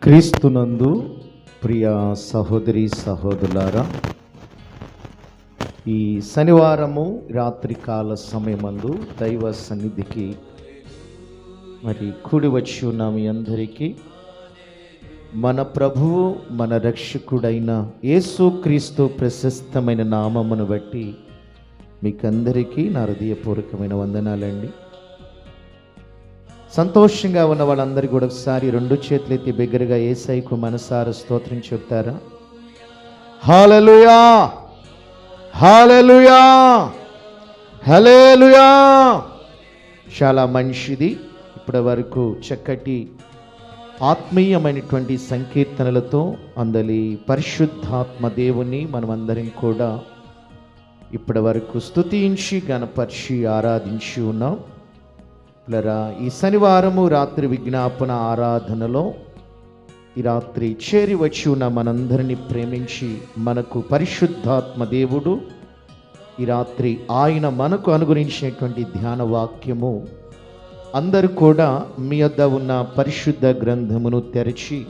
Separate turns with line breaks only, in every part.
క్రీస్తునందు ప్రియ సహోదరి సహోదరులారా, ఈ శనివారము రాత్రికాల సమయమందు దైవ సన్నిధికి కూడి వచ్చి ఉన్న మీ అందరికీ మన ప్రభువు మన రక్షకుడైన యేసుక్రీస్తు ప్రశస్తమైన నామమును బట్టి మీకందరికీ నా హృదయపూర్వకమైన వందనాలండి. సంతోషంగా ఉన్న వాళ్ళందరికీ కూడా ఒకసారి రెండు చేతులు ఎత్తి బిగ్గరగా యేసయ్యకు మనసారా స్తోత్రం చెప్తారా? హల్లెలూయా, హల్లెలూయా, హల్లెలూయా. చాలా మంచిది. ఇప్పటి వరకు చక్కటి ఆత్మీయమైనటువంటి సంకీర్తనలతో అందలి పరిశుద్ధాత్మ దేవుని మనమందరం కూడా ఇప్పటి వరకు స్తుతించి గణపరిచి ఆరాధించి ఉన్నాం. ఈ శనివారము రాత్రి విజ్ఞాపన ఆరాధనలో ఈ రాత్రి చేరి వచ్చి ఉన్న మనందరినీ ప్రేమించి మనకు పరిశుద్ధాత్మ దేవుడు ఈ రాత్రి ఆయన మనకు అనుగ్రహించినటువంటి ధ్యాన వాక్యము, అందరూ కూడా మీ వద్ద ఉన్న పరిశుద్ధ గ్రంథమును తెరిచి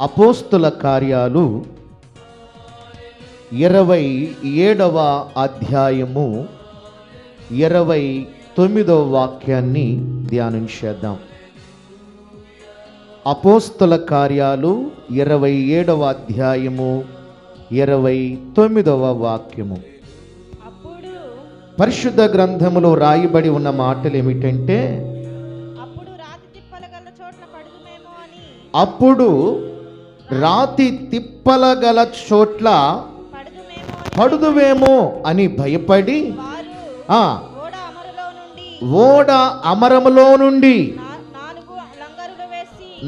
అపోస్తుల కార్యాలు 27వ అధ్యాయము 29వ వాక్యాన్ని ధ్యానం చేద్దాం. అపోస్తుల కార్యాలు 27వ అధ్యాయము 29వ వాక్యము. పరిశుద్ధ గ్రంథములో రాయబడి ఉన్న మాటలు ఏమిటంటే, అప్పుడు రాతి తిప్పల గల చోట్ల పడుదువేమో అని భయపడి ఓడ అమరములో నుండి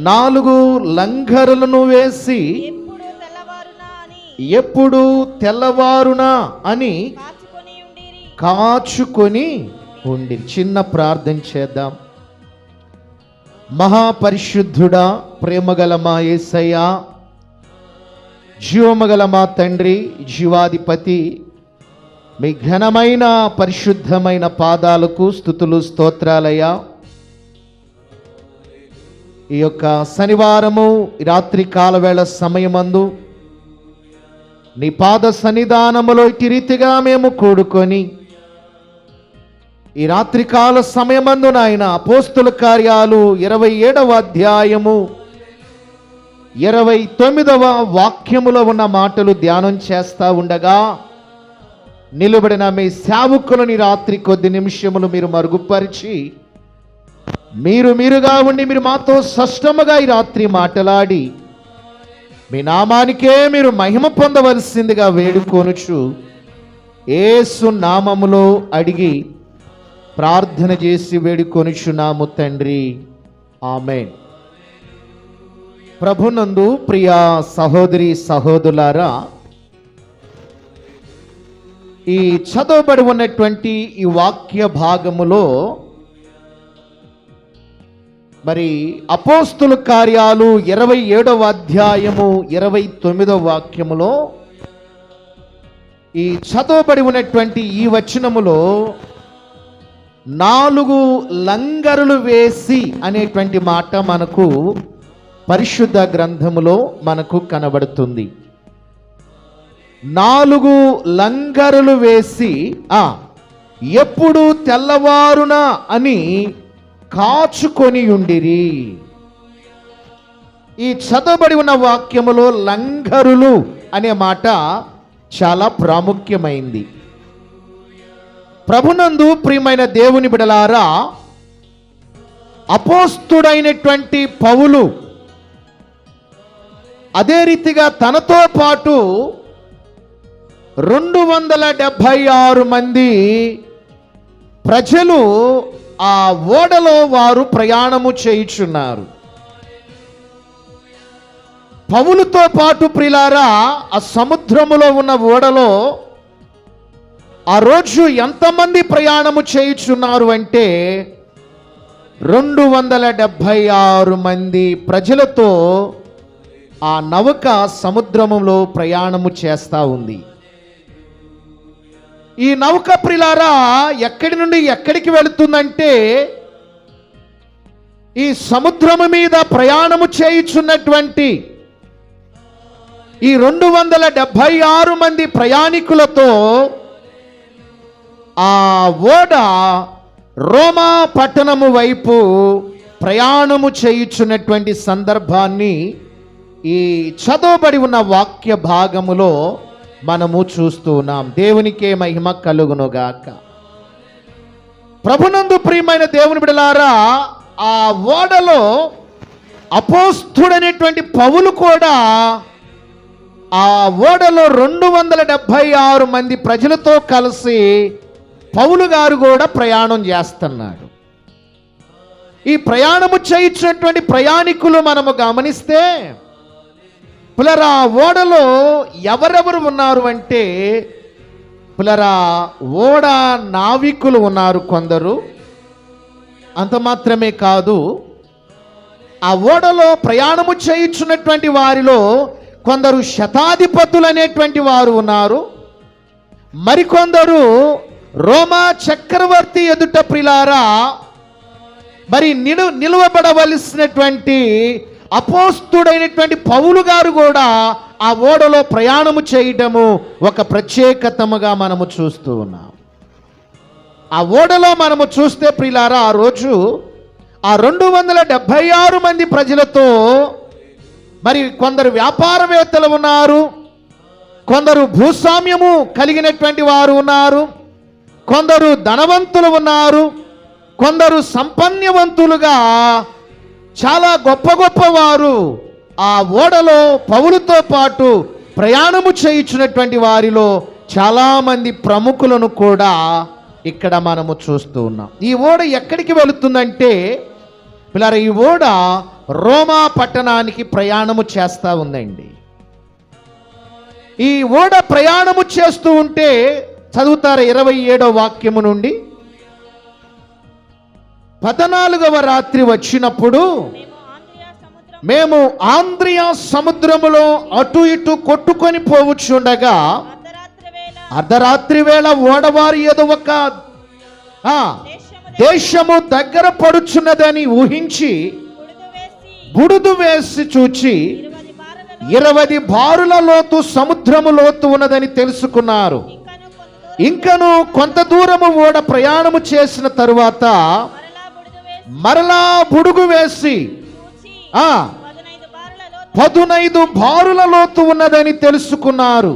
4 లంగరులను వేసి ఎప్పుడు తెల్లవారునా అని కాచుకొని ఉండి. చిన్న ప్రార్థన చేద్దాం. మహాపరిశుద్ధుడా, ప్రేమగల మా యేసయ్యా, జీవమగల మా తండ్రి, జీవాధిపతి, మీ ఘనమైన పరిశుద్ధమైన పాదాలకు స్తుతులు స్తోత్రాలయ్యా. ఈ యొక్క శనివారము రాత్రి కాలవేళ సమయమందు నీ పాద సన్నిధానములో ఇటు రీతిగా మేము కూడుకొని ఈ రాత్రికాల సమయమందు నాయన అపోస్తుల కార్యాలు 27వ అధ్యాయము 29వ వాక్యములో ఉన్న మాటలు ధ్యానం చేస్తా ఉండగా నిలబడిన మీ సేవకులని రాత్రి కొద్ది నిమిషములు మీరు మరుగుపరిచి మీరుగా ఉండి మీరు మాతో స్పష్టముగా ఈ రాత్రి మాట్లాడి మీ నామానికే మీరు మహిమ పొందవలసిందిగా వేడుకొనుచు యేసు నామములో అడిగి ప్రార్థన చేసి వేడుకొనుచున్నాము తండ్రి, ఆమేన్. ప్రభునందు ప్రియ సహోదరి సహోదరులారా, ఈ చదవబడి ఉన్నటువంటి ఈ వాక్య భాగములో అపోస్తుల కార్యాలు 27వ అధ్యాయము 29వ వాక్యములో ఈ చదవబడి ఉన్నటువంటి ఈ వచనములో 4 లంగరులు వేసి అనేటువంటి మాట మనకు పరిశుద్ధ గ్రంథములో మనకు కనబడుతుంది. 4 లంగరులు వేసి ఎప్పుడు తెల్లవారునా అని కాచుకొని ఉండిరి. ఈ చదవబడి ఉన్న వాక్యములో లంగరులు అనే మాట చాలా ప్రాముఖ్యమైంది. ప్రభునందు ప్రియమైన దేవుని బిడలారా, అపోస్తుడైనటువంటి పౌలు అదే రీతిగా తనతో పాటు 276 మంది ప్రజలు ఆ ఓడలో వారు ప్రయాణము చేయుచున్నారు. పౌలుతో పాటు ప్రియులారా, ఆ సముద్రములో ఉన్న ఓడలో ఆ రోజు ఎంతమంది ప్రయాణము చేయుచున్నారు అంటే 276 మంది ప్రజలతో ఆ నౌక సముద్రములో ప్రయాణము చేస్తూ ఉంది. ఈ నౌక ప్రియులారా ఎక్కడి నుండి ఎక్కడికి వెళుతుందంటే ఈ సముద్రము మీద ప్రయాణము చేయుచున్నటువంటి ఈ 276 మంది ప్రయాణికులతో ఆ ఓడ రోమా పట్టణము వైపు ప్రయాణము చేయుచున్నటువంటి సందర్భాన్ని ఈ చదవబడి ఉన్న వాక్య భాగములో మనము చూస్తూ ఉన్నాం. దేవునికే మహిమ కలుగునుగాక. ప్రభునందు ప్రియమైన దేవుని బిడ్డలారా, ఆ ఓడలో అపోస్తుడైనటువంటి పౌలు కూడా ఆ ఓడలో 276 మంది ప్రజలతో కలిసి పౌలు గారు కూడా ప్రయాణం చేస్తున్నాడు. ఈ ప్రయాణము చేయించినటువంటి ప్రయాణికులు మనము గమనిస్తే పిల్లరా, ఓడలో ఎవరెవరు ఉన్నారు అంటే పిల్లరా, ఓడ నావికులు ఉన్నారు కొందరు. అంత మాత్రమే కాదు, ఆ ఓడలో ప్రయాణము చేయించున్నటువంటి వారిలో కొందరు శతాధిపతులు అనేటువంటి వారు ఉన్నారు. మరికొందరు రోమా చక్రవర్తి ఎదుట ప్రిలారా మరి నిలువబడవలసినటువంటి అపోస్తుడైనటువంటి పౌలు గారు కూడా ఆ ఓడలో ప్రయాణము చేయటము ఒక ప్రత్యేకతముగా మనము చూస్తూ ఉన్నాం. ఆ ఓడలో మనము చూస్తే ప్రిలారా, ఆ రోజు ఆ 276 మంది ప్రజలతో మరి కొందరు వ్యాపారవేత్తలు ఉన్నారు, కొందరు భూస్వామ్యము కలిగినటువంటి వారు ఉన్నారు, కొందరు ధనవంతులు ఉన్నారు, కొందరు సంపన్నవంతులుగా చాలా గొప్ప గొప్ప వారు ఆ ఓడలో పౌలుతో పాటు ప్రయాణము చేయించినటువంటి వారిలో చాలామంది ప్రముఖులను కూడా ఇక్కడ మనము చూస్తూ ఉన్నాం. ఈ ఓడ ఎక్కడికి వెళుతుందంటే పిల్లరా, ఈ ఓడ రోమా పట్టణానికి ప్రయాణము చేస్తూ ఉందండి. ఈ ఓడ ప్రయాణము చేస్తూ ఉంటే చదువుతారు 27వ వాక్యము నుండి. 14వ రాత్రి వచ్చినప్పుడు మేము ఆంద్రియా సముద్రములో అటు ఇటు కొట్టుకొని పోవచ్చుండగా అర్ధరాత్రి వేళ ఓడవారి ఏదో ఒక దేశము దగ్గర పడుచున్నదని ఊహించి బుడుదు వేసి చూచి 20 బారుల లోతు సముద్రము లోతు ఉన్నదని తెలుసుకున్నారు. ఇంకను కొంత దూరము ఓడ ప్రయాణము చేసిన తరువాత మరలా బుడుగు వేసి 15 బారుల లోతు ఉన్నదని తెలుసుకున్నారు.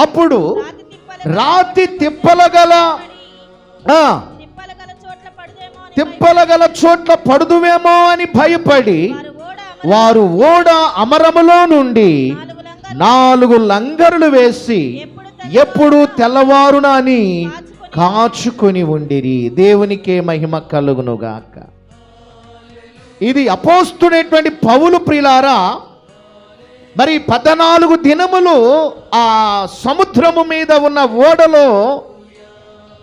అప్పుడు రాతి తిప్పల గల చోట్ల పడుదువేమో అని భయపడి వారు ఓడ అమరములో నుండి 4 లంగరులు వేసి ఎప్పుడు తెల్లవారున అని కాచుకొని ఉండిరి. దేవునికే మహిమ కలుగునుగాక. ఇది అపోస్తుడైనటువంటి పౌలు ప్రియులారా, మరి 14 దినములు ఆ సముద్రము మీద ఉన్న ఓడలో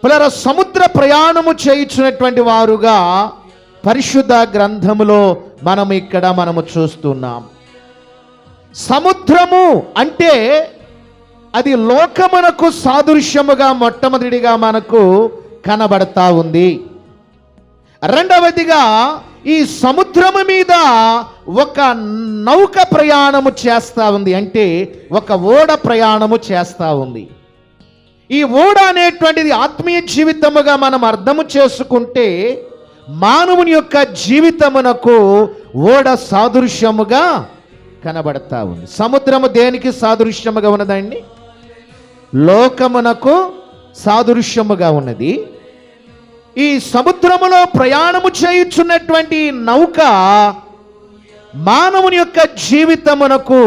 పిల్లల సముద్ర ప్రయాణము చేయించినటువంటి వారుగా పరిశుద్ధ గ్రంథములో మనము చూస్తున్నాం. సముద్రము అంటే అది లోకమునకు సాదృశ్యముగా మొట్టమొదటిగా మనకు కనబడతా ఉంది. రెండవదిగా ఈ సముద్రము మీద ఒక నౌక ప్రయాణము చేస్తూ ఉంది, అంటే ఒక ఓడ ప్రయాణము చేస్తూ ఉంది. ఈ ఓడ అనేటువంటిది ఆత్మీయ జీవితముగా మనం అర్థము చేసుకుంటే మానవుని యొక్క జీవితమునకు ఓడ సాదృశ్యముగా కనబడతా ఉంది. సముద్రము దేనికి సాదృశ్యముగా ఉన్నదండి? లోకమునకు సాదృశ్యముగా ఉన్నది. ఈ సముద్రములో ప్రయాణము చేయుచున్నటువంటి నౌక మానవుని యొక్క జీవితమునకు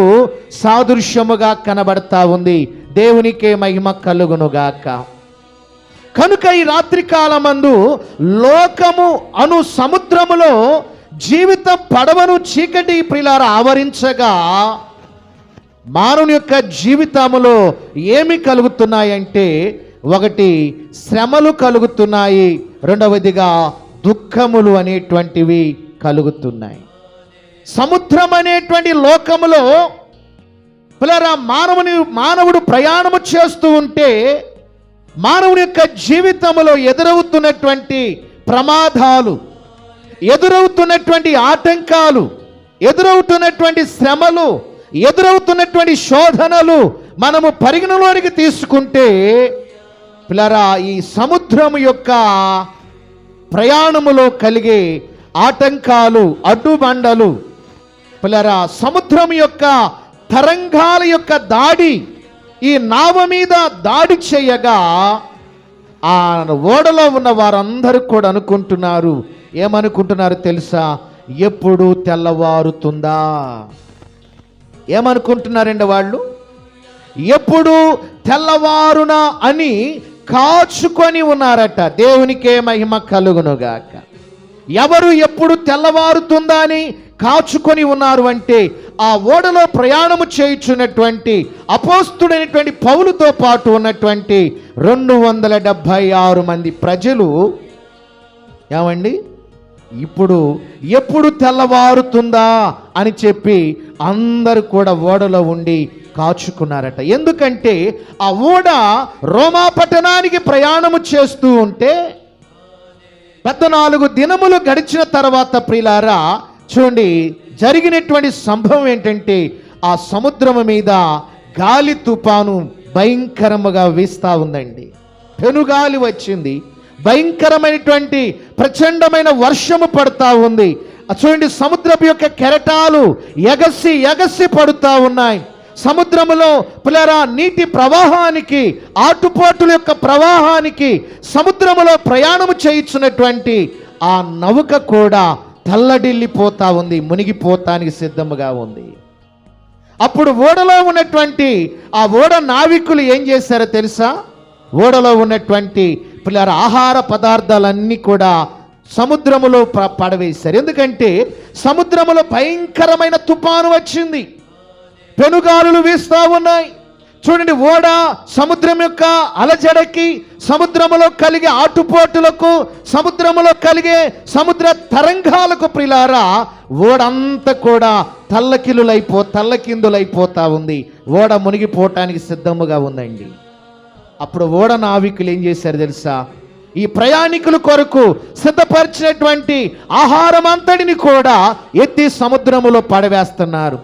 సాదృశ్యముగా కనబడతా ఉంది. దేవునికే మహిమ కలుగునుగాక. కనుక ఈ రాత్రి కాలమందు లోకము అను సముద్రములో జీవిత పడవను చీకటి ప్రియులారా ఆవరించగా మానవుని యొక్క జీవితములో ఏమి కలుగుతున్నాయంటే, ఒకటి శ్రమలు కలుగుతున్నాయి, రెండవదిగా దుఃఖములు అనేటువంటివి కలుగుతున్నాయి. సముద్రం అనేటువంటి లోకములో పిల్లరా మానవుడు ప్రయాణము చేస్తూ ఉంటే మానవుని యొక్క జీవితంలో ఎదురవుతున్నటువంటి ప్రమాదాలు, ఎదురవుతున్నటువంటి ఆటంకాలు, ఎదురవుతున్నటువంటి శ్రమలు, ఎదురవుతున్నటువంటి శోధనలు మనము పరిగణలోనికి తీసుకుంటే పిల్లరా, ఈ సముద్రము యొక్క ప్రయాణములో కలిగే ఆటంకాలు, అడ్డుబండలు, పిల్లరా, సముద్రం యొక్క తరంగాల యొక్క దాడి ఈ నావ మీద దాడి చేయగా ఆ ఓడలో ఉన్న వారందరూ కూడా అనుకుంటున్నారు, ఏమనుకుంటున్నారు తెలుసా? ఎప్పుడు తెల్లవారుతుందా? ఏమనుకుంటున్నారండి వాళ్ళు? ఎప్పుడు తెల్లవారునా అని కాచుకొని ఉన్నారట. దేవునికే మహిమ కలుగునుగాక. ఎవరు ఎప్పుడు తెల్లవారుతుందా అని కాచుకొని ఉన్నారు అంటే ఆ ఓడలో ప్రయాణము చేయుచున్నటువంటి అపోస్తుడైనటువంటి పౌలుతో పాటు ఉన్నటువంటి 276 మంది ప్రజలు ఏమండి, ఇప్పుడు ఎప్పుడు తెల్లవారుతుందా అని చెప్పి అందరూ కూడా ఓడలో ఉండి కాచుకున్నారట. ఎందుకంటే ఆ ఓడ రోమా పట్టణానికి ప్రయాణము చేస్తూ ఉంటే 14 దినములు గడిచిన తర్వాత ప్రియులారా చూడండి, జరిగినటువంటి సంభవం ఏంటంటే ఆ సముద్రము మీద గాలి తుఫాను భయంకరముగా వీస్తూ ఉందండి. పెనుగాలి వచ్చింది, భయంకరమైనటువంటి ప్రచండమైన వర్షము పడుతూ ఉంది. చూడండి, సముద్రపు యొక్క కెరటాలు ఎగసి ఎగసి పడుతూ ఉన్నాయి. సముద్రములో పిల్లరా నీటి ప్రవాహానికి, ఆటుపోటుల యొక్క ప్రవాహానికి సముద్రములో ప్రయాణము చేయించున్నటువంటి ఆ నౌక కూడా తల్లడిల్లిపోతా ఉంది, మునిగిపోతానికి సిద్ధముగా ఉంది. అప్పుడు ఓడలో ఉన్నటువంటి ఆ ఓడ నావికులు ఏం చేశారో తెలుసా? ఓడలో ఉన్నటువంటి పిల్లల ఆహార పదార్థాలన్నీ కూడా సముద్రములో పడవేశారు. ఎందుకంటే సముద్రములో భయంకరమైన తుఫాను వచ్చింది, పెనుగాలులు వీస్తూ ఉన్నాయి. చూడండి, ఓడ సముద్రం యొక్క అలజడకి, సముద్రములో కలిగే ఆటుపోటులకు, సముద్రములో కలిగే సముద్ర తరంగాలకు ప్రిలారా ఓడంతా కూడా తల్లకిందులైపోతా ఉంది. ఓడ మునిగిపోవటానికి సిద్ధముగా ఉందండి. అప్పుడు ఓడ నావికులు ఏం చేశారు తెలుసా? ఈ ప్రయాణికుల కొరకు సిద్ధపరిచినటువంటి ఆహారం అంతటిని కూడా ఎత్తి సముద్రములో పడవేస్తున్నారు.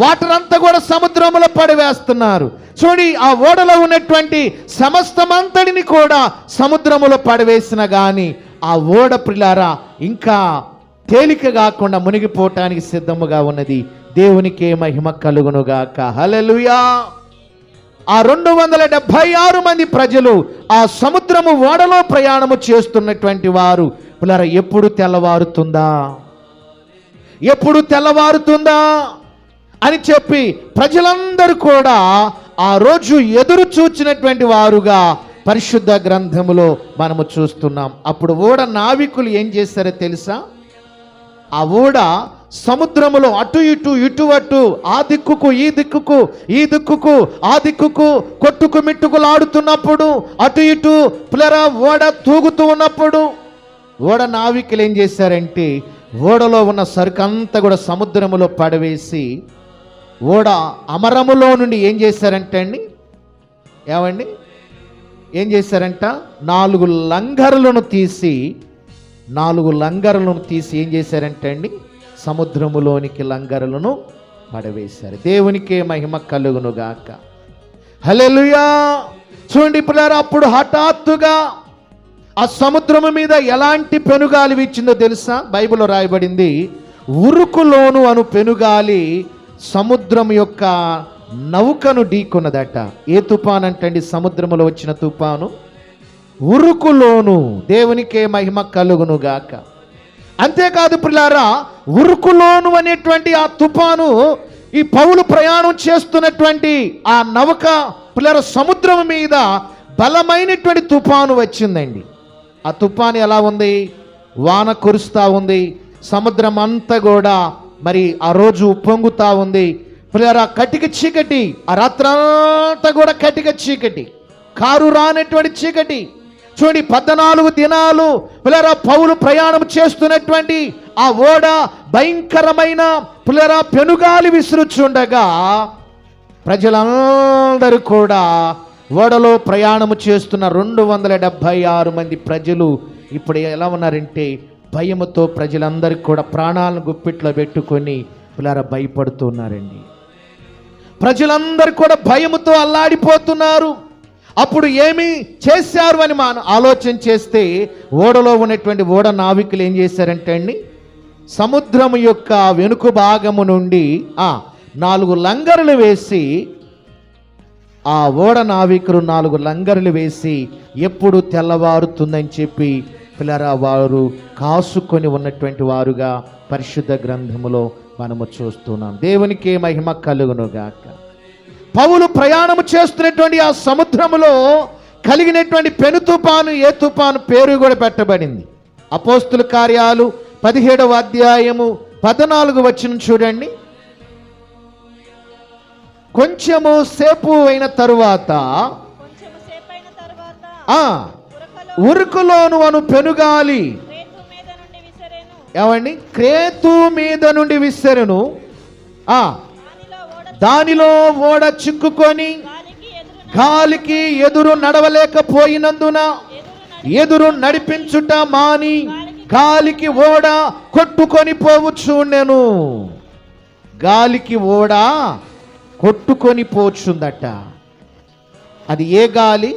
వాటర్ అంతా కూడా సముద్రములో పడవేస్తున్నారు. చూడి, ఆ ఓడలో ఉన్నటువంటి సమస్తమంతటిని కూడా సముద్రములో పడవేసిన గాని ఆ ఓడ ప్రిలారా ఇంకా తేలిక కాకుండా మునిగిపోవటానికి సిద్ధముగా ఉన్నది. దేవునికే మహిమ కలుగునుగాక. హల్లెలూయా. ఆ 276 మంది ప్రజలు ఆ సముద్రము ఓడలో ప్రయాణము చేస్తున్నటువంటి వారు పిల్లరా, ఎప్పుడు తెల్లవారుతుందా, ఎప్పుడు తెల్లవారుతుందా అని చెప్పి ప్రజలందరూ కూడా ఆ రోజు ఎదురు చూచినటువంటి వారుగా పరిశుద్ధ గ్రంథములో మనము చూస్తున్నాం. అప్పుడు ఓడ నావికులు ఏం చేశారో తెలుసా? ఆ ఓడ సముద్రములో అటు ఇటు ఇటు అటు, ఆ దిక్కుకు ఈ దిక్కుకు, ఈ దిక్కుకు ఆ దిక్కుకు కొట్టుకు మిట్టుకులాడుతున్నప్పుడు, అటు ఇటు పిల్లరా ఓడ తూగుతూ ఉన్నప్పుడు ఓడ నావికులు ఏం చేశారంటే ఓడలో ఉన్న సరుకంతా కూడా సముద్రములో పడవేసి ఓడ అమరములో నుండి ఏం చేశారంటే అండి, ఏమండి ఏం చేశారంట? 4 లంగరులను తీసి ఏం చేశారంటే అండి, సముద్రములోనికి లంగరులను పడవేశారు. దేవునికే మహిమ కలుగునుగాక. హల్లెలూయా. చూడండి పిల్లరా, అప్పుడు హఠాత్తుగా ఆ సముద్రము మీద ఎలాంటి పెనుగాలి వీచిందో తెలుసా? బైబిల్లో రాయబడింది, ఉరుకులోను అను పెనుగాలి సముద్రం యొక్క నౌకను ఢీకొన్నదట. ఏ తుఫాన్ అంటండి? సముద్రములో వచ్చిన తుఫాను ఉరుకులోను. దేవునికే మహిమ కలుగునుగాక. అంతేకాదు ప్రియులారా, ఉరుకులోను అనేటువంటి ఆ తుఫాను ఈ పౌలు ప్రయాణం చేస్తున్నటువంటి ఆ నౌక ప్రియులారా సముద్రం మీద బలమైనటువంటి తుఫాను వచ్చిందండి. ఆ తుఫాను ఎలా ఉంది? వాన కురుస్తూ ఉంది, సముద్రం అంతా కూడా మరి ఆ రోజు ఉప్పొంగుతా ఉంది. ప్రియులారా కటిక చీకటి, ఆ రాత్రంతా కూడా కటిక చీకటి, కారు రానటువంటి చీకటి. చూడండి, 14 దినాలు ప్రియులారా పౌలు ప్రయాణం చేస్తున్నటువంటి ఆ ఓడ భయంకరమైన ప్రియులారా పెనుగాలి విసురుచుండగా ప్రజలందరూ కూడా ఓడలో ప్రయాణము చేస్తున్న 276 మంది ప్రజలు ఇప్పుడు ఎలా ఉన్నారంటే భయముతో ప్రజలందరికీ కూడా ప్రాణాలను గుప్పిట్లో పెట్టుకొని పిల్లరా భయపడుతున్నారండి. ప్రజలందరూ కూడా భయముతో అల్లాడిపోతున్నారు. అప్పుడు ఏమి చేశారు అని మనం ఆలోచన చేస్తే ఓడలో ఉన్నటువంటి ఓడ నావికులు ఏం చేశారంటే అండి, సముద్రము యొక్క వెనుక భాగము నుండి 4 లంగరులు వేసి, ఆ ఓడ నావికులు 4 లంగరులు వేసి ఎప్పుడు తెల్లవారుతుందని చెప్పి పిల్లరా వారు కాసుకొని ఉన్నటువంటి వారుగా పరిశుద్ధ గ్రంథములో మనము చూస్తున్నాం. దేవునికి మహిమ కలుగునుగాక. పౌలు ప్రయాణము చేస్తున్నటువంటి ఆ సముద్రములో కలిగినటువంటి పెను తుఫాను, ఏ తుఫాను పేరు కూడా పెట్టబడింది. అపోస్తుల కార్యాలు 17వ అధ్యాయము 14 వచనం చూడండి. కొంచెము సేపు అయిన తరువాత ఉరుకులోను అను పెనుగాలి ఏమండి క్రేతు మీద నుండి విసిరెను. దానిలో ఓడ చిక్కుకొని గాలికి ఎదురు నడవలేకపోయినందున ఎదురు నడిపించుట మాని గాలికి ఓడ కొట్టుకొని పోవచ్చుండెను. గాలికి ఓడ కొట్టుకొని పోచుందట. అది ఏ గాలి?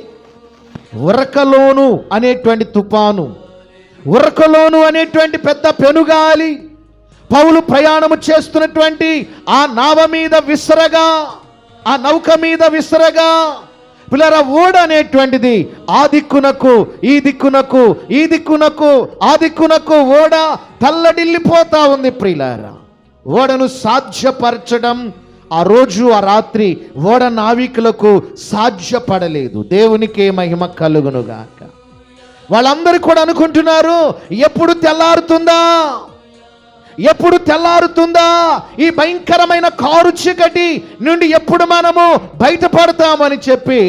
ఉరకలోను అనేటువంటి తుఫాను, ఉరకలోను అనేటువంటి పెద్ద పెనుగాలి పౌలు ప్రయాణము చేస్తున్నటువంటి ఆ నావ మీద విసరగా, ఆ నౌక మీద విసరగా పిల్లరా ఓడ అనేటువంటిది ఆ దిక్కునకు ఈ దిక్కునకు ఈ దిక్కునకు ఆ దిక్కునకు ఓడ తల్లడిల్లిపోతా ఉంది. ప్రియులారా, ఓడను సాధ్యపరచడం ఆ రోజు ఆ రాత్రి ఓడ నావికులకు సాధ్యపడలేదు. దేవునికే మహిమ కలుగునుగాక. వాళ్ళందరూ కూడా అనుకుంటున్నారు, ఎప్పుడు తెల్లారుతుందా, ఎప్పుడు తెల్లారుతుందా, ఈ భయంకరమైన కారు చీకటి నుండి ఎప్పుడు మనము బయటపడతామని చెప్పి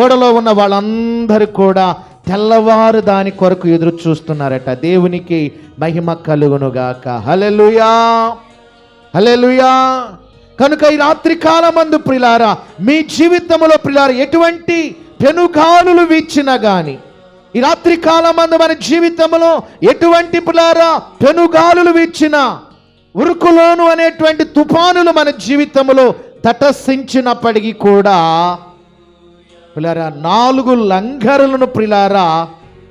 ఓడలో ఉన్న వాళ్ళందరూ కూడా తెల్లవారు దాని కొరకు ఎదురు చూస్తున్నారట. దేవునికి మహిమ కలుగునుగాక. హల్లెలూయా, హల్లెలూయా. కనుక ఈ రాత్రి కాలమందు ప్రియులారా, మీ జీవితంలో ప్రియులారా ఎటువంటి పెనుగాలులు వీచినా గాని, ఈ రాత్రి కాలమందు మన జీవితంలో ఎటువంటి పిల్లారా పెనుగాలులు వీచిన, ఉరుకులోను అనేటువంటి తుఫానులు మన జీవితంలో తటస్థించినప్పటికీ కూడా పిల్లారా 4 లంగరులను పిల్లారా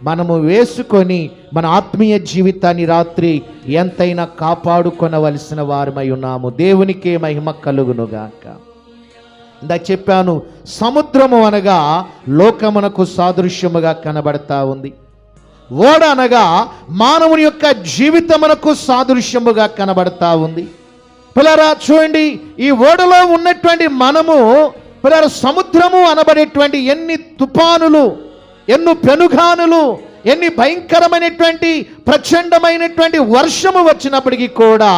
మనము వేసుకొని మన ఆత్మీయ జీవితాన్ని రాత్రి ఎంతైనా కాపాడుకొనవలసిన వారమై ఉన్నాము. దేవునికే మహిమ కలుగునుగాక. ఇందాక చెప్పాను, సముద్రము అనగా లోకమునకు సాదృశ్యముగా కనబడతా ఉంది. ఓడ అనగా మానవుని యొక్క జీవితమునకు సాదృశ్యముగా కనబడతా ఉంది. పిల్లరా చూడండి, ఈ ఓడలో ఉన్నటువంటి మనము పిల్లరా సముద్రము అనబడేటువంటి ఎన్ని తుఫానులు, ఎన్ని పెనుగానులు, ఎన్ని భయంకరమైనటువంటి ప్రచండమైనటువంటి వర్షము వచ్చినప్పటికీ కూడా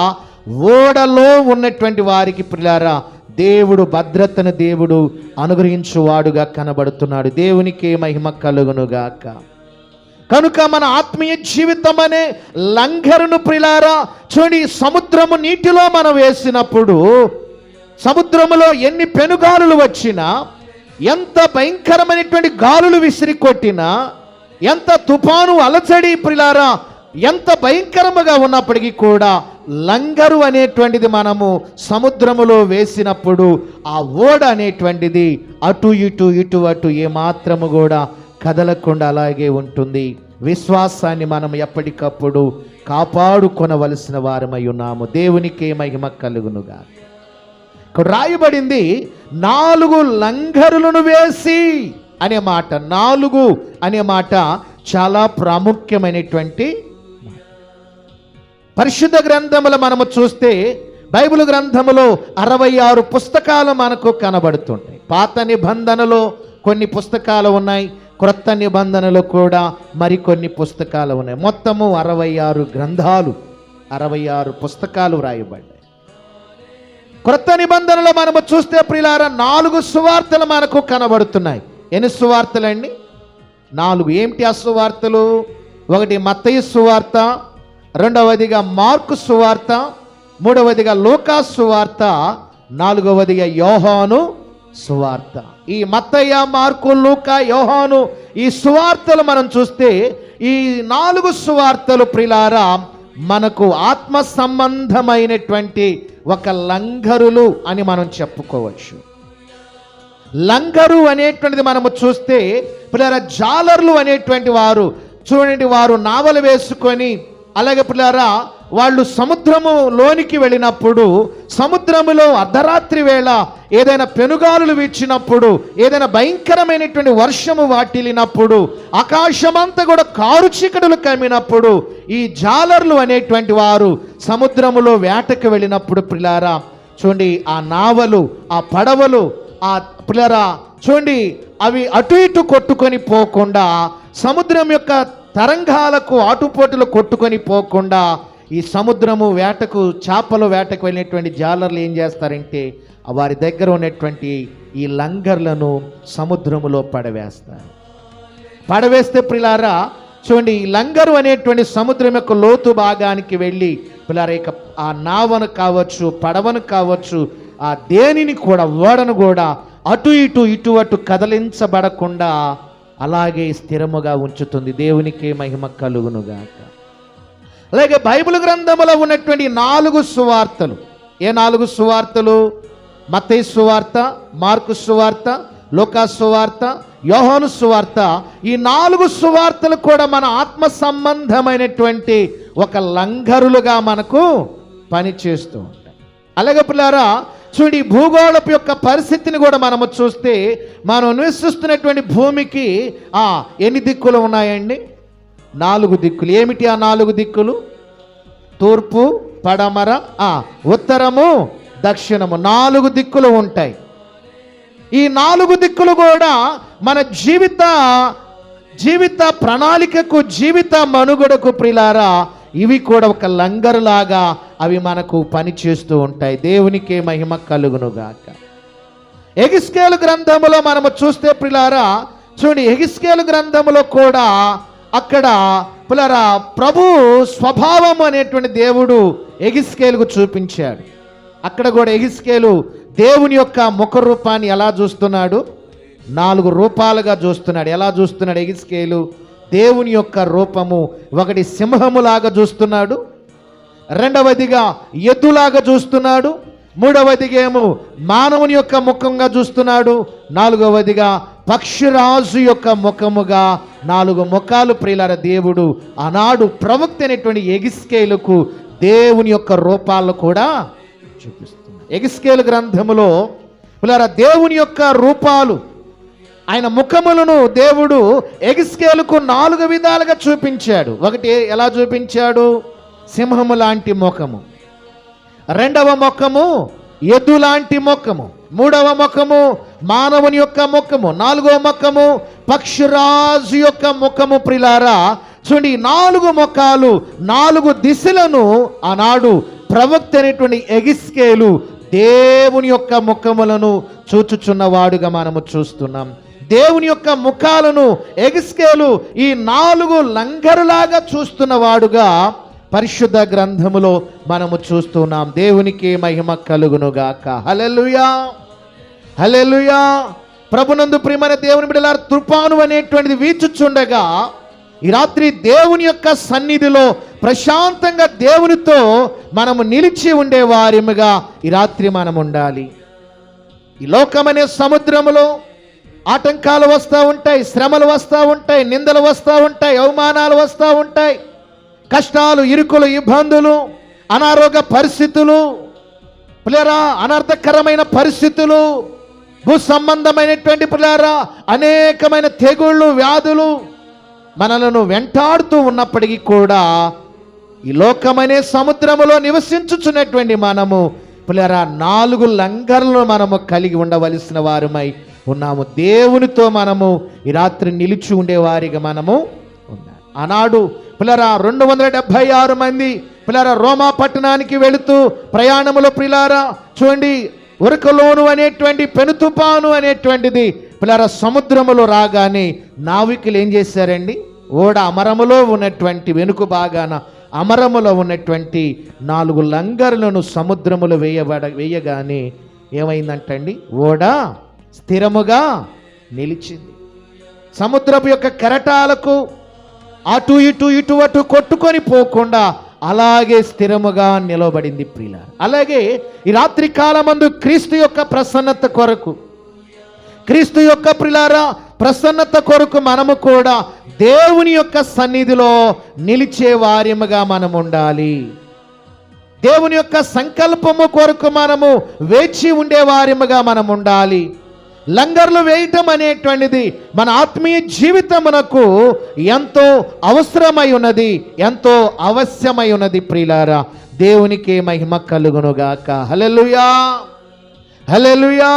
ఓడలో ఉన్నటువంటి వారికి పిల్లారా దేవుడు భద్రతను దేవుడు అనుగ్రహించువాడుగా కనబడుతున్నాడు. దేవునికి మహిమ కలుగునుగాక. కనుక మన ఆత్మీయ జీవితం అనే లంగరును ప్రిలారా చూడి, సముద్రము నీటిలో మనం వేసినప్పుడు సముద్రములో ఎన్ని పెనుగాలులు వచ్చినా, ఎంత భయంకరమైనటువంటి గాలులు విసిరి కొట్టినా, ఎంత తుఫాను అలచడి ప్రిలారా ఎంత భయంకరముగా ఉన్నప్పటికీ కూడా లంగరు అనేటువంటిది మనము సముద్రములో వేసినప్పుడు ఆ ఓడ అనేటువంటిది అటు ఇటు ఇటు అటు ఏమాత్రము కూడా కదలకుండా అలాగే ఉంటుంది. విశ్వాసాన్ని మనం ఎప్పటికప్పుడు కాపాడుకొనవలసిన వారమై ఉన్నాము. దేవునికి మహిమ కలుగునుగా. ఇక్కడ రాయబడింది 4 లంగరులను వేసి అనే మాట. 4 అనే మాట చాలా ప్రాముఖ్యమైనటువంటి పరిశుద్ధ గ్రంథములు మనము చూస్తే బైబిల్ గ్రంథములో 66 పుస్తకాలు మనకు కనబడుతుంటాయి. పాత నిబంధనలో కొన్ని పుస్తకాలు ఉన్నాయి, క్రొత్త నిబంధనలో కూడా మరికొన్ని పుస్తకాలు ఉన్నాయి. మొత్తము 66 గ్రంథాలు, 66 పుస్తకాలు రాయబడ్డాయి. క్రొత్త నిబంధనలో మనము చూస్తే ప్రియులారా 4 సువార్తలు మనకు కనబడుతున్నాయి. ఎన్ని సువార్తలండి? 4. ఏమిటి ఆ సువార్తలు? ఒకటి మత్తయి సువార్త, రెండవదిగా మార్కు సువార్త, మూడవదిగా లూకా సువార్త, నాలుగవదిగా యోహాను సువార్త. ఈ మత్తయ్య, మార్కు, లూకా, యోహాను ఈ సువార్తలు మనం చూస్తే ఈ 4 సువార్తలు ప్రిలారా మనకు ఆత్మ సంబంధమైనటువంటి ఒక లంగరులు అని మనం చెప్పుకోవచ్చు. లంగరు అనేటువంటిది మనము చూస్తే ప్రిలారా జాలర్లు అనేటువంటి వారు చూడండి, వారు నావలు వేసుకొని అలాగే ప్రిలారా వాళ్ళు సముద్రము లోనికి వెళ్ళినప్పుడు సముద్రములో అర్ధరాత్రి వేళ ఏదైనా పెనుగాలులు వీచినప్పుడు ఏదైనా భయంకరమైనటువంటి వర్షము వాటిల్లినప్పుడు ఆకాశమంతా కూడా కారు చీకటులు కమ్మినప్పుడు ఈ జాలర్లు అనేటువంటి వారు సముద్రములో వేటకు వెళ్ళినప్పుడు ప్రిలారా చూడండి, ఆ నావలు, ఆ పడవలు, ఆ ప్రిలారా చూడండి అవి అటు ఇటు కొట్టుకొని పోకుండా, సముద్రం యొక్క తరంగాలకు ఆటుపోటులు కొట్టుకొని పోకుండా ఈ సముద్రము వేటకు, చేపల వేటకు వెళ్ళినటువంటి జాలర్లు ఏం చేస్తారంటే వారి దగ్గర ఉన్నటువంటి ఈ లంగర్లను సముద్రములో పడవేస్తారు. పడవేస్తే ప్రిలారా చూడండి, ఈ లంగరు అనేటువంటి సముద్రం యొక్క లోతు భాగానికి వెళ్ళి ప్రిలారా ఇక ఆ నావను కావచ్చు, పడవను కావచ్చు, ఆ దేనిని కూడా, ఓడను కూడా అటు ఇటు అటు కదలించబడకుండా అలాగే స్థిరముగా ఉంచుతుంది. దేవునికి మహిమ కలుగునుగాక. అలాగే బైబిల్ గ్రంథములో ఉన్నటువంటి 4 సువార్తలు, ఏ 4 సువార్తలు? మత్తయి సువార్త, మార్కు సువార్త, లూకా సువార్త, యోహాను సువార్త. ఈ 4 సువార్తలు కూడా మన ఆత్మ సంబంధమైనటువంటి ఒక లంగరులుగా మనకు పనిచేస్తూ ఉంటాయి. అలాగే పిల్లారా చూడండి, భూగోళపు యొక్క పరిస్థితిని కూడా మనము చూస్తే మనం నివసిస్తున్నటువంటి భూమికి ఎన్ని దిక్కులు ఉన్నాయండి? 4 దిక్కులు. ఏమిటి ఆ 4 దిక్కులు? తూర్పు, పడమర, ఉత్తరము, దక్షిణము. 4 దిక్కులు ఉంటాయి. ఈ 4 దిక్కులు కూడా మన జీవిత ప్రణాళికకు, జీవిత మనుగడకు ప్రిలారా ఇవి కూడా ఒక లంగరులాగా అవి మనకు పనిచేస్తూ ఉంటాయి. దేవునికే మహిమ కలుగునుగాక. ఎహెజ్కేలు గ్రంథములో మనము చూస్తే ప్రిలారా చూడండి, ఎహెజ్కేలు గ్రంథములో కూడా అక్కడ ప్రిలారా ప్రభు స్వభావం అనేటువంటి దేవుడు ఎహెజ్కేలుకు చూపించాడు. అక్కడ కూడా ఎహెజ్కేలు దేవుని యొక్క ముఖ రూపాన్ని ఎలా చూస్తున్నాడు? 4 రూపాలుగా చూస్తున్నాడు. ఎలా చూస్తున్నాడు ఎహెజ్కేలు? దేవుని యొక్క రూపము ఒకటి సింహములాగా చూస్తున్నాడు, రెండవదిగా ఎద్దులాగా చూస్తున్నాడు, మూడవదిగా ఏమో మానవుని యొక్క ముఖంగా చూస్తున్నాడు, నాలుగవదిగా పక్షిరాజు యొక్క ముఖముగా 4 ముఖాలు ప్రియులారా దేవుడు ఆనాడు ప్రవక్త అయినటువంటి ఎహెజ్కేలుకు దేవుని యొక్క రూపాలను కూడా చూపిస్తున్నాడు. ఎహెజ్కేలు గ్రంథములో ప్రియులారా దేవుని యొక్క రూపాలు, ఆయన ముఖములను దేవుడు ఎహెజ్కేలుకు 4 విధాలుగా చూపించాడు. ఒకటి ఎలా చూపించాడు? సింహము లాంటి ముఖము, రెండవ ముఖము ఎద్దు లాంటి ముఖము, మూడవ ముఖము మానవుని యొక్క ముఖము, 4వ ముఖము పక్షిరాజు యొక్క ముఖము. ప్రిలారా చూడండి, 4 ముఖాలు, 4 దిశలను ఆనాడు ప్రవక్త అయినటువంటి ఎహెజ్కేలు దేవుని యొక్క ముఖములను చూచుచున్నవాడుగా మనము చూస్తున్నాం. దేవుని యొక్క ముఖాలను ఎహెజ్కేలు ఈ 4 లంగరులాగా చూస్తున్నవాడుగా పరిశుద్ధ గ్రంథములో మనము చూస్తున్నాం. దేవునికి మహిమ కలుగునుగాక. హల్లెలూయా, హల్లెలూయా. ప్రభునందు ప్రియమైన దేవుని బిడ్డలారా, తుఫాను అనేటువంటిది వీచుచుండగా ఈ రాత్రి దేవుని యొక్క సన్నిధిలో ప్రశాంతంగా దేవునితో మనము నిలిచి ఉండే వారిముగా ఈ రాత్రి మనం ఉండాలి. ఈ లోకమనే సముద్రములో ఆటంకాలు వస్తూ ఉంటాయి, శ్రమలు వస్తూ ఉంటాయి, నిందలు వస్తూ ఉంటాయి, అవమానాలు వస్తూ ఉంటాయి, కష్టాలు, ఇరుకులు, ఇబ్బందులు, అనారోగ్య పరిస్థితులు, పిల్లరా అనర్థకరమైన పరిస్థితులు, భూ సంబంధమైనటువంటి పిల్లరా అనేకమైన తెగుళ్ళు, వ్యాధులు మనలను వెంటాడుతూ ఉన్నప్పటికీ కూడా ఈ లోకమనే సముద్రములో నివసించుచున్నటువంటి మనము పిల్లరా 4 లంగర్లను మనము కలిగి ఉండవలసిన వారమై ఉన్నాము. దేవునితో మనము ఈ రాత్రి నిలిచి ఉండేవారిగా మనము ఉన్నాము. ఆనాడు పిల్లరా 276 మంది పిల్లరా రోమా పట్టణానికి వెళుతూ ప్రయాణములో పిల్లారా చూడండి, ఉరకలోను అనేటువంటి పెనుతుపాను అనేటువంటిది పిల్లరా సముద్రములో రాగానే నావికులు ఏం చేశారండి? ఓడ అమరములో ఉన్నటువంటి వెనుక భాగాన అమరములో ఉన్నటువంటి 4 లంగర్లను సముద్రములో వేయగానే ఏమైందంటండి? ఓడ స్థిరముగా నిలిచింది. సముద్రపు యొక్క కెరటాలకు అటు ఇటు ఇటు అటు కొట్టుకొని పోకుండా అలాగే స్థిరముగా నిలబడింది ప్రియులారా. అలాగే ఈ రాత్రి కాలమందు క్రీస్తు యొక్క ప్రసన్నత కొరకు, క్రీస్తు యొక్క ప్రియులారా ప్రసన్నత కొరకు మనము కూడా దేవుని యొక్క సన్నిధిలో నిలిచే వారిముగా మనం ఉండాలి. దేవుని యొక్క సంకల్పము కొరకు మనము వేచి ఉండే వారిముగా మనం ఉండాలి. లంగర్లు వేయటం అనేటువంటిది మన ఆత్మీయ జీవితమునకు ఎంతో అవసరమై ఉన్నది, ఎంతో అవశ్యమై ఉన్నది ప్రియులారా. దేవునికి మహిమ కలుగునుగాక. హల్లెలూయా, హల్లెలూయా.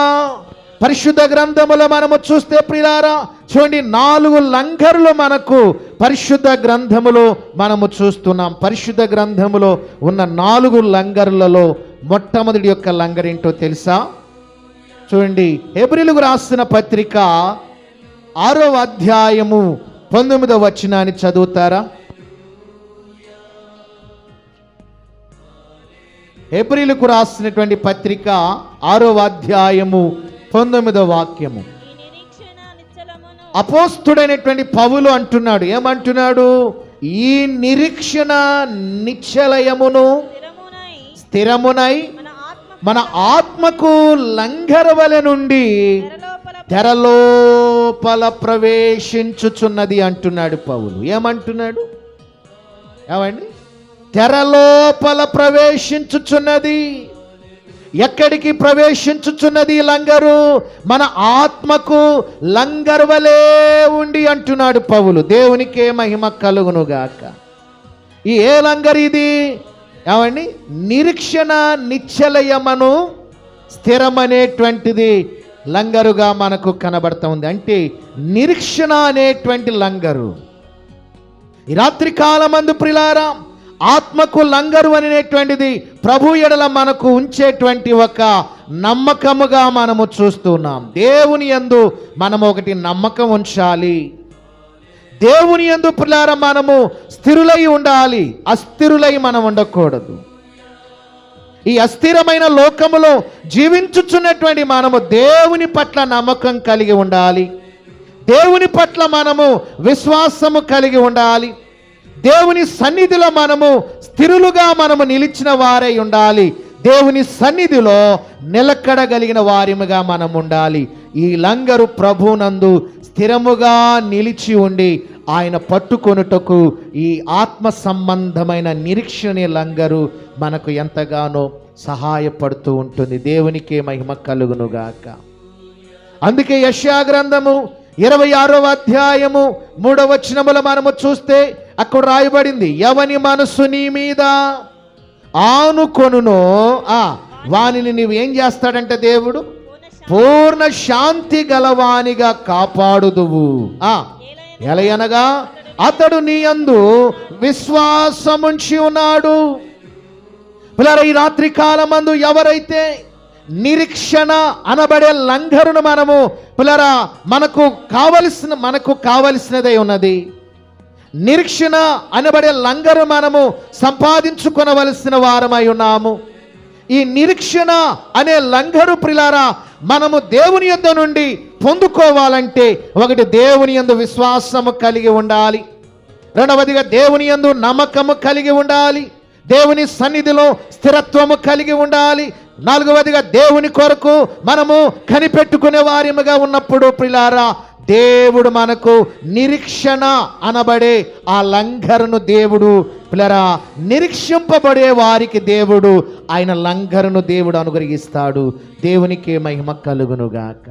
పరిశుద్ధ గ్రంథములో మనము చూస్తే ప్రియులారా చూడండి, 4 లంగర్లు మనకు పరిశుద్ధ గ్రంథములో మనము చూస్తున్నాం. పరిశుద్ధ గ్రంథములో ఉన్న 4 లంగర్లలో మొట్టమొదటి యొక్క లంగర్ ఏంటో తెలుసా? చూడండి, హెబ్రీయులకు రాసిన పత్రిక 6వ అధ్యాయము 19వ వచనాన్ని చదువుతారా? హెబ్రీయులకు రాసినటువంటి పత్రిక 6వ అధ్యాయము 19వ వాక్యము. అపోస్తుడైనటువంటి పౌలు అంటున్నాడు, ఏమంటున్నాడు? ఈ నిరీక్షణ నిశ్చలయమును స్థిరమునై మన ఆత్మకు లంఘరవలె నుండి తెరలోపల ప్రవేశించుచున్నది అంటున్నాడు పౌలు. ఏమంటున్నాడు? ఏమండి? తెరలోపల ప్రవేశించుచున్నది. ఎక్కడికి ప్రవేశించుచున్నది లంగరు? మన ఆత్మకు లంగర్వలే ఉండి అంటున్నాడు పౌలు. దేవునికే మహిమ కలుగునుగాక. ఈ ఏ లంగర్ ఇది? ఏమండి? నిరీక్షణ నిశ్చలయమను స్థిరమనేటువంటిది లంగరుగా మనకు కనబడతా ఉంది. అంటే నిరీక్షణ అనేటువంటి లంగరు. ఈ రాత్రి కాలమందు ప్రియులారా ఆత్మకు లంగరు అనేటువంటిది ప్రభు ఎడల మనకు ఉంచేటువంటి ఒక నమ్మకముగా మనము చూస్తున్నాం. దేవుని యందు మనము ఒకటి నమ్మకం ఉంచాలి. దేవుని యందు ప్రియులారా మనము స్థిరులై ఉండాలి, అస్థిరులై మనం ఉండకూడదు. ఈ అస్థిరమైన లోకములో జీవించుచున్నటువంటి మనము దేవుని పట్ల నమ్మకం కలిగి ఉండాలి. దేవుని పట్ల మనము విశ్వాసము కలిగి ఉండాలి. దేవుని సన్నిధిలో మనము స్థిరులుగా మనము నిలిచిన వారై ఉండాలి. దేవుని సన్నిధిలో నిలకడగలిగిన వారిముగా మనం ఉండాలి. ఈ లంగరు ప్రభునందు స్థిరముగా నిలిచి ఉండి ఆయన పట్టుకొనుటకు ఈ ఆత్మ సంబంధమైన నిరీక్షణ లంగరు మనకు ఎంతగానో సహాయపడుతూ ఉంటుంది. దేవునికే మహిమ కలుగునుగాక. అందుకే యెషయా గ్రంథము 26వ అధ్యాయము 3వ వచనములో మనము చూస్తే అక్కడ రాయబడింది, ఎవని మనసు నీ మీద ఆనుకొనునో వానిని నీవు ఏం చేస్తాడంటే దేవుడు పూర్ణ శాంతి గలవానిగా కాపాడుదువు. ఎలయనగా అతడు నీ యందు విశ్వాసముంచి ఉన్నాడు. పిల్లరా, ఈ రాత్రి కాలమందు ఎవరైతే నిరీక్షణ అనబడే లంఘరును మనము పిల్లరా మనకు కావలసినదై ఉన్నది. నిరీక్షణ అనబడే లంగరు మనము సంపాదించుకొనవలసిన వారమై ఉన్నాము. ఈ నిరీక్షణ అనే లంగరు ప్రిలారా మనము దేవుని యొద్ద నుండి పొందుకోవాలంటే ఒకటి దేవుని యందు విశ్వాసము కలిగి ఉండాలి, రెండవదిగా దేవుని యందు నమ్మకము కలిగి ఉండాలి, దేవుని సన్నిధిలో స్థిరత్వము కలిగి ఉండాలి, నాలుగవదిగా దేవుని కొరకు మనము కనిపెట్టుకునే వారిముగా ఉన్నప్పుడు ప్రిలారా దేవుడు మనకు నిరీక్షణ అనబడే ఆ లంఘరును దేవుడు పిల్లరా నిరీక్షింపబడే వారికి దేవుడు ఆయన లంఘరును దేవుడు అనుగ్రహిస్తాడు. దేవునికి మహిమ కలుగునుగాక.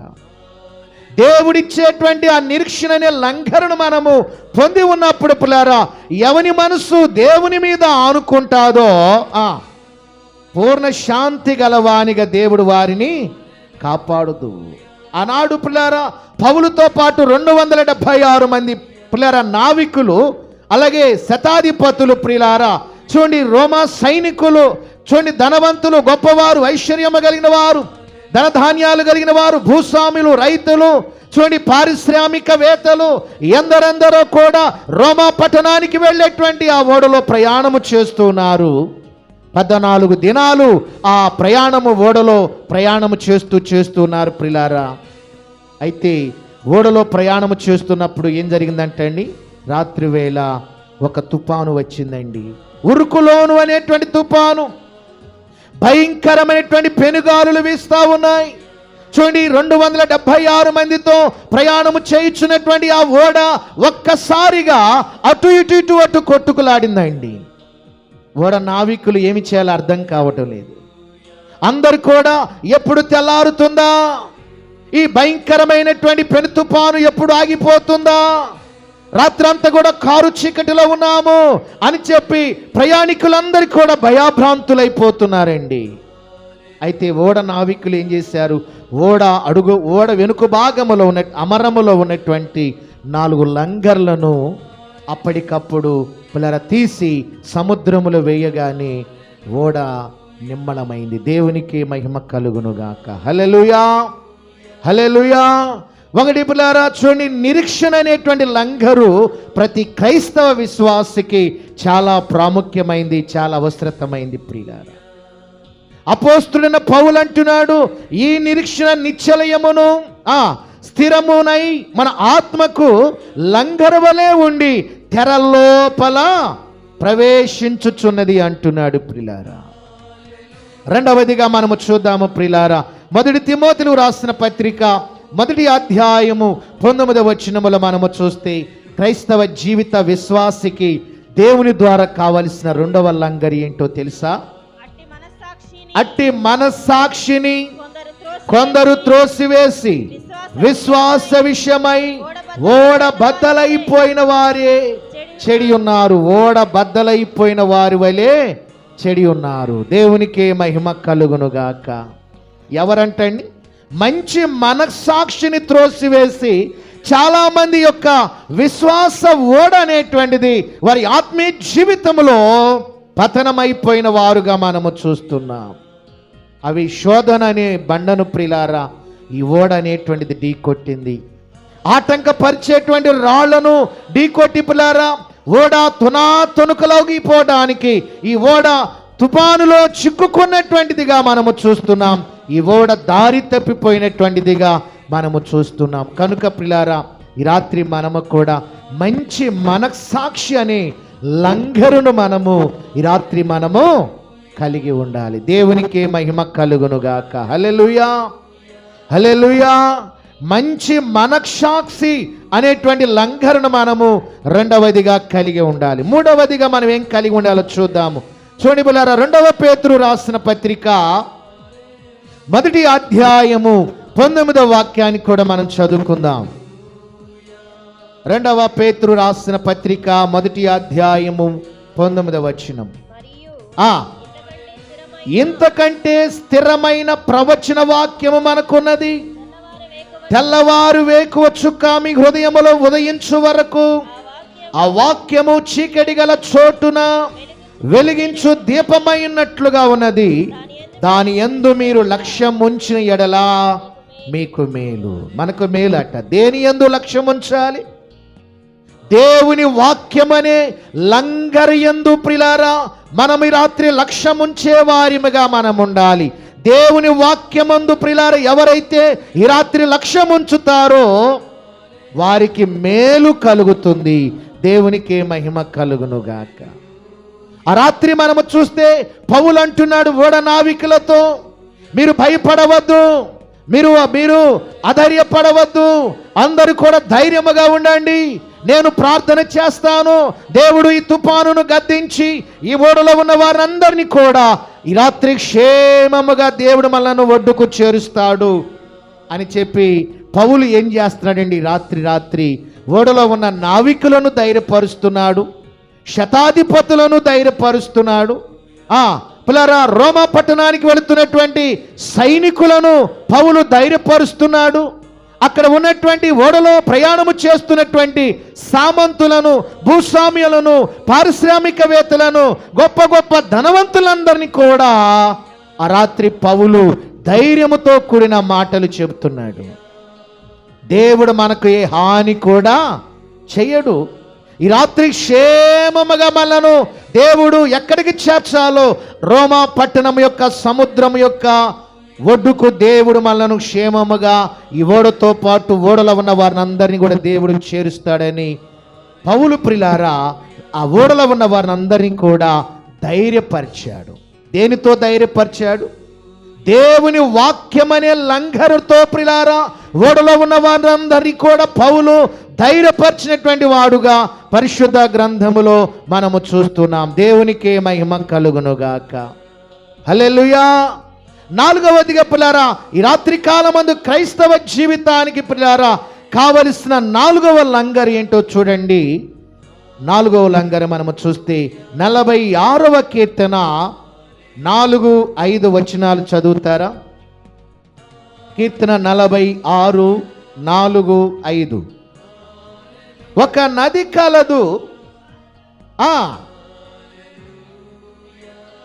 దేవుడిచ్చేటువంటి ఆ నిరీక్షణ అనే లంఘరును మనము పొంది ఉన్నప్పుడు పిల్లరా ఎవని మనసు దేవుని మీద ఆనుకుంటాదో పూర్ణ శాంతి గలవానిగా దేవుడు వారిని కాపాడుదు. ఆనాడు పిల్లరా పౌలుతో పాటు 276 మంది పిల్లరా నావికులు, అలాగే శతాధిపతులు ప్రియులారా చూడండి, రోమా సైనికులు చూడండి, ధనవంతులు, గొప్పవారు, ఐశ్వర్యము కలిగిన వారు, ధనధాన్యాలు కలిగిన వారు, భూస్వాములు, రైతులు చూడండి, పారిశ్రామికవేత్తలు ఎందరెందరో కూడా రోమా పట్టణానికి వెళ్ళేటువంటి ఆ ఓడలో ప్రయాణము చేస్తున్నారు. 14 దినాలు ఆ ప్రయాణము ఓడలో ప్రయాణము చేస్తున్నారు ప్రియులారా. అయితే ఓడలో ప్రయాణము చేస్తున్నప్పుడు ఏం జరిగిందంటే అండి, రాత్రి వేళ ఒక తుఫాను వచ్చిందండి. ఉరుకులోను అనేటువంటి తుఫాను, భయంకరమైనటువంటి పెనుగాలులు వీస్తూ ఉన్నాయి. చూడండి, 276 మందితో ప్రయాణము చేయించున్నటువంటి ఆ ఓడ ఒక్కసారిగా అటు అటు కొట్టుకులాడిందండి. ఓడ నావికులు ఏమి చేయాలో అర్థం కావటం లేదు. అందరు కూడా ఎప్పుడు తెల్లారుతుందా, ఈ భయంకరమైనటువంటి పెను తుఫాను ఎప్పుడు ఆగిపోతుందా, రాత్రంతా కూడా కారు చీకటిలో ఉన్నాము అని చెప్పి ప్రయాణికులందరూ కూడా భయాభ్రాంతులైపోతున్నారండి. అయితే ఓడ నావికులు ఏం చేశారు, ఓడ వెనుక భాగములో ఉన్న అమరములో ఉన్నటువంటి 4 లంగర్లను అప్పటికప్పుడు పిల్లర తీసి సముద్రములో వేయగానే ఓడ నిమ్మళమైంది. దేవునికి మహిమ కలుగునుగాక. హల్లెలూయా, హల్లెలూయా. ఒకటి పిల్లరా చూడండి, నిరీక్షణ అనేటువంటి లంగరు ప్రతి క్రైస్తవ విశ్వాసికి చాలా ప్రాముఖ్యమైంది, చాలా అవసరమైంది ప్రియులారా. అపోస్తుడైన పౌలు అంటున్నాడు, ఈ నిరీక్షణ నిశ్చలయమును స్థిరమునై మన ఆత్మకు లంగరు వలె ఉండి తెరలోపల ప్రవేశించుచున్నది అంటున్నాడు ప్రియులారా. రెండవదిగా మనము చూద్దాము ప్రియులారా, 1 తిమోతికి రాసిన పత్రిక 1వ అధ్యాయము 19వ వచనములో మనము చూస్తే క్రైస్తవ జీవిత విశ్వాసికి దేవుని ద్వారా కావలసిన 2వ లంగరి ఏంటో తెలుసా? అట్టి మనస్సాక్షిని కొందరు త్రోసివేసి విశ్వాస విషయమై ఓడ బద్దలైపోయిన వారే చెడి ఉన్నారు. ఓడ బద్దలైపోయిన వారి వలె చెడి ఉన్నారు. దేవునికే మహిమ కలుగునుగాక. ఎవరంటండి? మంచి మనస్సాక్షిని త్రోసివేసి చాలా మంది యొక్క విశ్వాస ఓడ అనేటువంటిది వారి ఆత్మీయ జీవితంలో పతనమైపోయిన వారుగా మనము చూస్తున్నాం. అవి శోధన అనే బండను ప్రిలారా ఈ ఓడ అనేటువంటిది ఢీ కొట్టింది. ఆటంకపరిచేటువంటి రాళ్లను ఢీ కొట్టి పిల్లారా ఓడ తొనుకలోగిపోవడానికి ఈ ఓడ తుఫానులో చిక్కుకున్నటువంటిదిగా మనము చూస్తున్నాం. ఈ ఓడ దారి తప్పిపోయినటువంటిదిగా మనము చూస్తున్నాం. కనుక ప్రిలారా ఈ రాత్రి మనము కూడా మంచి మనస్సాక్షి అనే లంగరును మనము ఈ రాత్రి మనము కలిగి ఉండాలి. దేవునికి మహిమ కలుగునుగాక. హల్లెలూయా, హల్లెలూయా. మంచి మనస్సాక్షి అనేటువంటి లంగరును మనము రెండవదిగా కలిగి ఉండాలి. మూడవదిగా మనం ఏం కలిగి ఉండాలో చూద్దాము. చూడండి బిడ్డలారా, 2వ పేతురు రాసిన పత్రిక 1వ అధ్యాయము 19వ వాక్యాన్ని కూడా మనం చదువుకుందాం. 2వ పేతురు రాసిన పత్రిక 1వ అధ్యాయము 19వ వచనం. ఇంతకంటే స్థిరమైన ప్రవచన వాక్యము మనకున్నది. తెల్లవారు వేకువ చుక్క మీ హృదయములో ఉదయించు వరకు ఆ వాక్యము చీకటి గల చోటున వెలిగించు దీపమైనట్లుగా ఉన్నది. దాని యందు మీరు లక్ష్యం ఉంచిన ఎడలా మీకు మేలు. మనకు మేలు అట. దేని యందు లక్ష్యం ఉంచాలి? దేవుని వాక్యమనే లంగరు యందు ప్రిలారా మనం ఈ రాత్రి లక్ష్యం ఉంచే వారిగా మనం ఉండాలి. దేవుని వాక్యమందు ప్రిలారా ఎవరైతే ఈ రాత్రి లక్ష్యం ఉంచుతారో వారికి మేలు కలుగుతుంది. దేవునికి మహిమ కలుగునుగాక. ఆ రాత్రి మనము చూస్తే పౌలు అంటున్నాడు ఓడ నావికులతో, మీరు భయపడవద్దు, మీరు అధైర్యపడవద్దు, అందరూ కూడా ధైర్యముగా ఉండండి, నేను ప్రార్థన చేస్తాను. దేవుడు ఈ తుఫానును గద్దించి ఈ ఓడలో ఉన్న వారందరినీ కూడా ఈ రాత్రి క్షేమముగా దేవుడు మనల్ని ఒడ్డుకు చేరుస్తాడు అని చెప్పి పౌలు ఏం చేస్తున్నాడండి? రాత్రి ఓడలో ఉన్న నావికులను ధైర్యపరుస్తున్నాడు, శతాధిపతులను ధైర్యపరుస్తున్నాడు. పిల్లరా రోమా పట్టణానికి వెళుతున్నటువంటి సైనికులను పౌలు ధైర్యపరుస్తున్నాడు. అక్కడ ఉన్నటువంటి ఓడలో ప్రయాణము చేస్తున్నటువంటి సామంతులను, భూస్వామ్యులను, పారిశ్రామికవేత్తలను, గొప్ప గొప్ప ధనవంతులందరినీ కూడా ఆ రాత్రి పౌలు ధైర్యముతో కూడిన మాటలు చెబుతున్నాడు. దేవుడు మనకు ఏ హాని కూడా చేయడు. ఈ రాత్రి క్షేమముగా మనను దేవుడు ఎక్కడికి చేర్చాలో రోమా పట్టణం యొక్క సముద్రం యొక్క ఒడ్డుకు దేవుడు మనలను క్షేమముగా ఈ ఓడతో పాటు ఓడలో ఉన్న వారిని అందరినీ కూడా దేవుడు చేరుస్తాడని పౌలు ప్రిలారా ఆ ఓడలో ఉన్న వారిని అందరినీ కూడా ధైర్యపరిచాడు. దేనితో ధైర్యపరిచాడు? దేవుని వాక్యమనే లంగరుతో ప్రిలారా ఓడలో ఉన్న వారందరినీ కూడా పౌలు ధైర్యపరిచినటువంటి వాడుగా పరిశుద్ధ గ్రంథములో మనము చూస్తున్నాం. దేవునికే మహిమ కలుగునుగాక. హల్లెలూయా. నాలుగవదిగా ప్రిలారా ఈ రాత్రి కాలమందు క్రైస్తవ జీవితానికి ప్రిలారా కావలసిన నాలుగవ లంగరు ఏంటో చూడండి. నాలుగవ లంగరు మనము చూస్తే 46వ కీర్తన 4-5 వచనాలు చదువుతారా? కీర్తన 46, 4-5. ఒక నది కలదు,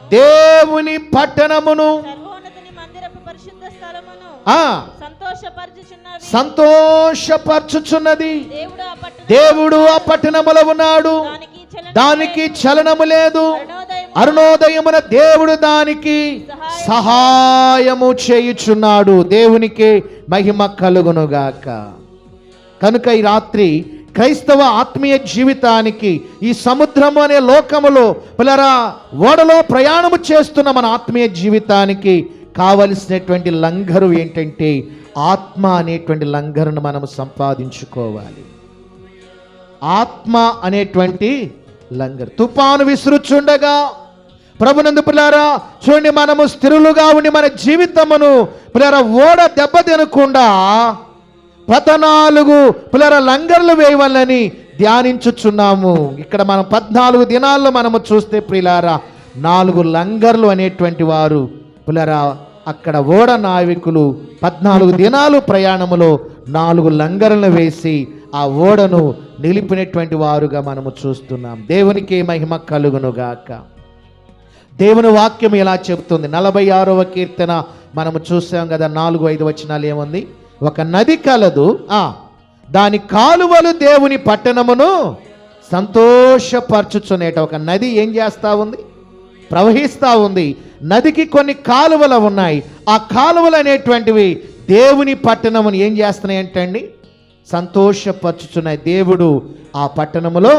దేవుని పట్టణమును సంతోషపరచుచున్నది. దేవుడు ఆ పట్టణములో ఉన్నాడు, దానికి చలనము లేదు. అరుణోదయమున దేవుడు దానికి సహాయము చేయుచున్నాడు. దేవునికి మహిమ కలుగునుగాక. కనుక ఈ రాత్రి క్రైస్తవ ఆత్మీయ జీవితానికి ఈ సముద్రము అనే లోకములో పిల్లరా ఓడలో ప్రయాణము చేస్తున్న మన ఆత్మీయ జీవితానికి కావలసినటువంటి లంగరు ఏంటంటే ఆత్మ అనేటువంటి లంగరును మనము సంపాదించుకోవాలి. ఆత్మ అనేటువంటి లంగరు. తుఫాను విసురుచుండగా ప్రభునందు పిల్లారా చూడండి, మనము స్థిరులుగా ఉండి మన జీవితమును పిల్లారా ఓడ దెబ్బ తినకుండా 14 పిల్లర లంగర్లు వేయవలని ధ్యానించుచున్నాము. ఇక్కడ మనం 14 దినాల్లో మనము చూస్తే ప్రియులారా 4 లంగర్లు అనేటువంటి వారు పిల్లరా అక్కడ ఓడ నావికులు 14 దినాలు ప్రయాణములో 4 లంగర్లను వేసి ఆ ఓడను నిలిపినటువంటి వారుగా మనము చూస్తున్నాం. దేవునికి మహిమ కలుగునుగాక. దేవుని వాక్యం ఎలా చెప్తుంది? 46వ కీర్తన మనము చూసాం కదా, 4-5 వచనాలు ఏముంది? ఒక నది కలదు, దాని కాలువలు దేవుని పట్టణమును సంతోషపరచుచునేట. ఒక నది ఏం చేస్తూ ఉంది? ప్రవహిస్తూ ఉంది. నదికి కొన్ని కాలువలు ఉన్నాయి. ఆ కాలువలు అనేటువంటివి దేవుని పట్టణమును ఏం చేస్తున్నాయి అంటండి? సంతోషపరచుచున్నాయి. దేవుడు ఆ పట్టణములో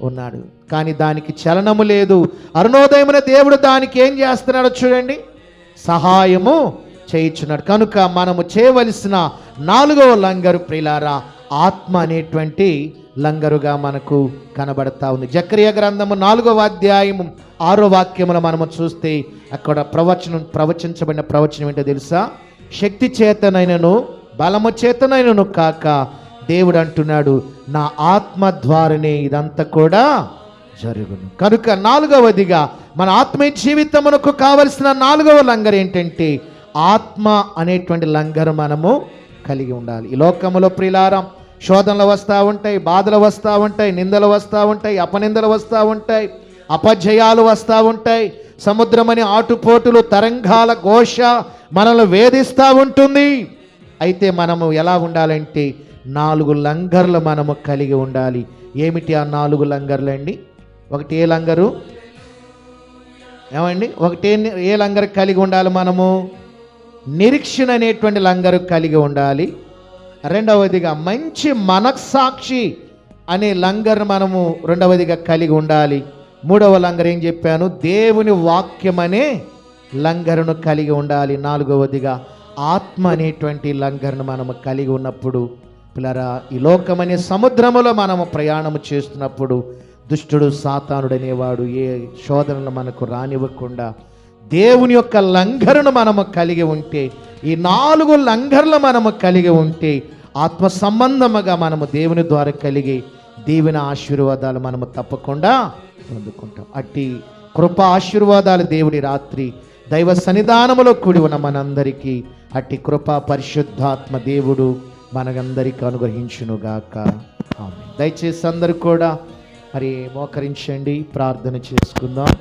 ఉన్నాడు, కానీ దానికి చలనము లేదు. అరుణోదయమున దేవుడు దానికి ఏం చేస్తున్నాడో చూడండి, సహాయము చేయించున్నాడు. కనుక మనము చేయవలసిన 4వ లంగరు ప్రియులారా ఆత్మ అనేటువంటి లంగరుగా మనకు కనబడతా ఉంది. జకరియా గ్రంథము 4వ అధ్యాయము 6వ వాక్యములో మనము చూస్తే అక్కడ ప్రవచించబడిన ప్రవచనం ఏంటో తెలుసా? శక్తి చేతనైనను బలము చేతనైనను కాక దేవుడు అంటున్నాడు, నా ఆత్మ ద్వారానే ఇదంతా కూడా జరుగును. కనుక 4వదిగా మన ఆత్మీయ జీవితమునకు కావలసిన 4వ లంగరు ఏంటంటే ఆత్మ అనేటువంటి లంగరు మనము కలిగి ఉండాలి. ఈ లోకములో ప్రియులారా శోధనలు వస్తూ ఉంటాయి, బాధలు వస్తూ ఉంటాయి, నిందలు వస్తూ ఉంటాయి, అపనిందలు వస్తూ ఉంటాయి, అపజయాలు వస్తూ ఉంటాయి. సముద్రమని ఆటుపోటులు తరంగాల ఘోష మనల్ని వేధిస్తూ ఉంటుంది. అయితే మనము ఎలా ఉండాలంటే 4 లంగర్లు మనము కలిగి ఉండాలి. ఏమిటి ఆ 4 లంగర్లు అండి? ఒకటి ఏ లంగరు ఏమండి? ఒకటి ఏ లంగరు కలిగి ఉండాలి? మనము నిరీక్షణ అనేటువంటి లంగరు కలిగి ఉండాలి. రెండవదిగా మంచి మనస్సాక్షి అనే లంగరు మనము రెండవదిగా కలిగి ఉండాలి. మూడవ లంగరు ఏం చెప్పాను? దేవుని వాక్యం అనే లంగరును కలిగి ఉండాలి. 4వదిగా ఆత్మ అనేటువంటి లంగరును మనము కలిగి ఉన్నప్పుడు పిల్లరా ఈ లోకమనే సముద్రములో మనము ప్రయాణము చేస్తున్నప్పుడు దుష్టుడు సాతానుడు అనేవాడు ఏ శోధనలు మనకు రానివ్వకుండా దేవుని యొక్క లంగరును మనము కలిగి ఉంటే, ఈ 4 లంగర్లు మనము కలిగి ఉంటే ఆత్మ సంబంధముగా మనము దేవుని ద్వారా కలిగి దీవెన ఆశీర్వాదాలు మనము తప్పకుండా పొందుకుంటాం. అట్టి కృప ఆశీర్వాదాలు దేవుడి రాత్రి దైవ సన్నిధానములో కూడి ఉన్న మనందరికీ అట్టి కృప పరిశుద్ధాత్మ దేవుడు మనందరికీ అనుగ్రహించునుగాక. ఆమేన్. దయచేసి అందరూ కూడా మరి మోకరించండి, ప్రార్థన చేసుకుందాం.